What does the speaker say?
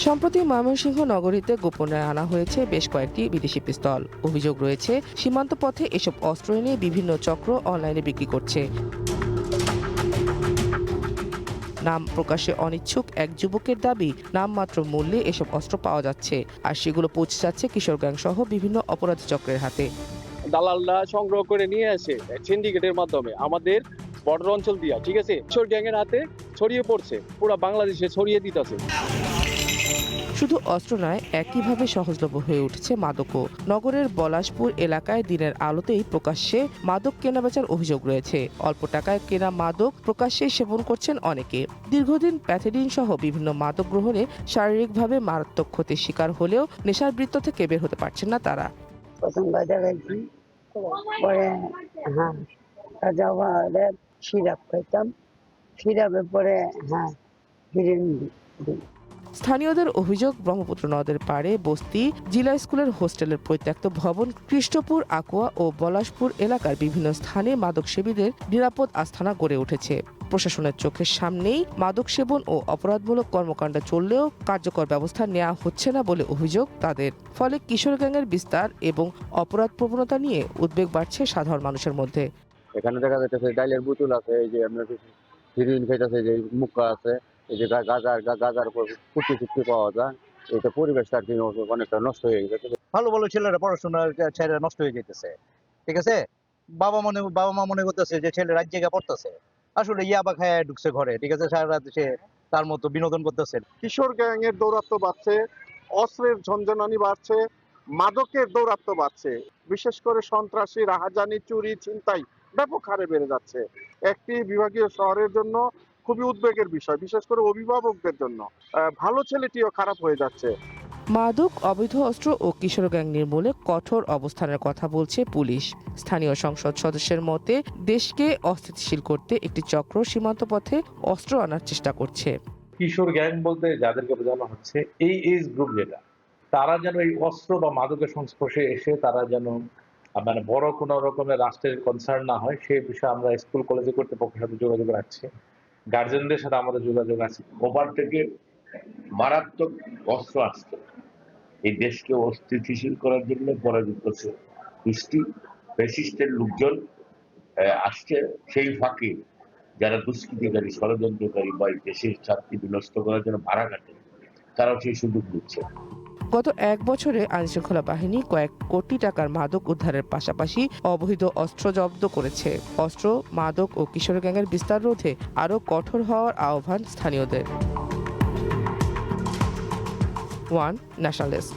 সম্প্রতি ময়মনসিংহ নগরীতে গোপনে আনা হয়েছে বেশ কয়েকটি বিদেশি পিস্তল। অভিযোগ রয়েছে সীমান্ত পথে এসব অস্ত্র এনে বিভিন্ন চক্র অনলাইনে বিক্রি করছে। নাম প্রকাশে অনিচ্ছুক এক যুবকের দাবি, নামমাত্র মূল্যে এসব অস্ত্র পাওয়া যাচ্ছে আর সেগুলো পৌঁছে যাচ্ছে কিশোর গ্যাং সহ বিভিন্ন অপরাধী চক্রের হাতে। দালালরা সংগ্রহ করে নিয়ে আসে সিন্ডিকেটের মাধ্যমে আমাদের বর্ডার অঞ্চল দিয়া, ঠিক আছে, কিশোর গ্যাংয়ের হাতে ছড়িয়ে পড়ছে, পুরো বাংলাদেশে ছড়িয়ে দিতেছে। শুধু অস্ত্র নয়, একইভাবে সহজলভ্য হয়ে উঠেছে মাদকও। নগরের পলাশপুর এলাকায় দিনের আলোতেই প্রকাশ্যে মাদক কেনাবেচার অভিযোগ রয়েছে। অল্প টাকায় কেনা মাদক প্রকাশ্যে সেবন করছেন অনেকে। দীর্ঘদিন প্যাথেডিন সহ বিভিন্ন মাদক গ্রহণে শারীরিকভাবে মারাত্মক ক্ষতির শিকার হলেও নেশার বৃত্ত থেকে বের হতে পারছেন না তারা। প্রথম গাঁজা খাইছি, পরে গাঁজা সিরাপ খাইতাম, সিরাপের পরে হিরেন। স্থানীয়দের অভিযোগ, ব্রহ্মপুত্র নদের পাড়ে বস্তি জিলা স্কুলের হোস্টেলের পরিত্যক্ত ভবন, কৃষ্ণপুর, আকুয়া ও পলাশপুর এলাকার বিভিন্ন স্থানে মাদক সেবীদের নিরাপদ আস্তানা গড়ে উঠেছে। প্রশাসনের চোখের সামনেই মাদক সেবন ও অপরাধমূলক কর্মকাণ্ড চললেও কার্যকর ব্যবস্থা নেওয়া হচ্ছে না বলে অভিযোগ তাদের। ফলে কিশোর গ্যাংয়ের বিস্তার এবং অপরাধ প্রবণতা নিয়ে উদ্বেগ বাড়ছে সাধারণ মানুষের মধ্যে। এখানে দেখা যাচ্ছে ডাইলের বোতল আছে, এই যে আপনার হিরোইন খাইতেছে, যে মুক্কা আছে, এই যে গাজার ফুটি পাওয়া যায়। এটা পরিবেশটা আর কি অনেকটা নষ্ট হয়ে গেছে। ভালো ভালো ছেলেরা পড়াশোনা ছেলেরা নষ্ট হয়ে যেতেছে, ঠিক আছে। বাবা মা মনে করতেছে যে ছেলে রাত জায়গা পড়তেছে, আসলে ইয়াবা খায় ঢুকছে ঘরে, ঠিক আছে, সারা রাত সে তার মতো বিনোদন করতেছে। কিশোর গ্যাং এর দৌরাত্ম্য বাড়ছে, অস্ত্রের ঝনঝনানি বাড়ছে, মাদকের দৌরাত্ম্য বাড়ছে। বিশেষ করে সন্ত্রাসী, রাহাজানি, চুরি, ছিনতাই ব্যাপক হারে বেড়ে যাচ্ছে। একটি বিভাগীয় শহরের জন্য খুবই উদ্বেগের বিষয়, বিশেষ করে অভিভাবকদের জন্য। ভালো ছেলেটিও খারাপ হয়ে যাচ্ছে। মাদক, অবৈধ অস্ত্র ও কিশোর গ্যাং নির্মূলে কঠোর অবস্থানের কথা বলছে পুলিশ। স্থানীয় সংসদ সদস্যের মতে, দেশকে অস্থিতিশীল করতে একটি চক্র সীমান্ত পথে অস্ত্র আনার চেষ্টা করছে। কিশোর গ্যাং বলতে যাদেরকে বোঝানো হচ্ছে এই এজ গ্রুপ, যেটা তারা যেন এই অস্ত্র বা মাদকের সংস্পর্শে এসে তারা যেন মানে বড় কোনো রকমের রাষ্ট্রের কনসার্ন না হয়, সেই বিষয়ে আমরা স্কুল কলেজে কর্তৃপক্ষের সাথে যোগাযোগ রাখছি, গার্জেনদের সাথে আমাদের যোগাযোগ আছে। ওপার থেকে মারাত্মক অস্ত্র আসছে এই দেশকে অস্থিতিশীল করার জন্য পরাজিত ফ্যাসিস্টের লোকজন আসছে। সেই ফাঁকে যারা দুষ্কৃতিকারী, ষড়যন্ত্রকারী বা দেশের ছাত্রী বিনষ্ট করার জন্য ভাড়া কাটে, তারাও সেই সুযোগ দিচ্ছে। গত এক বছরে আইনশৃঙ্খলা বাহিনী কয়েক কোটি টাকার মাদক উদ্ধারের পাশাপাশি অবৈধ অস্ত্র জব্দ করেছে। অস্ত্র, মাদক ও কিশোর গ্যাংয়ের বিস্তার রোধে আরও কঠোর হওয়ার আহ্বান স্থানীয়দের। One national desk.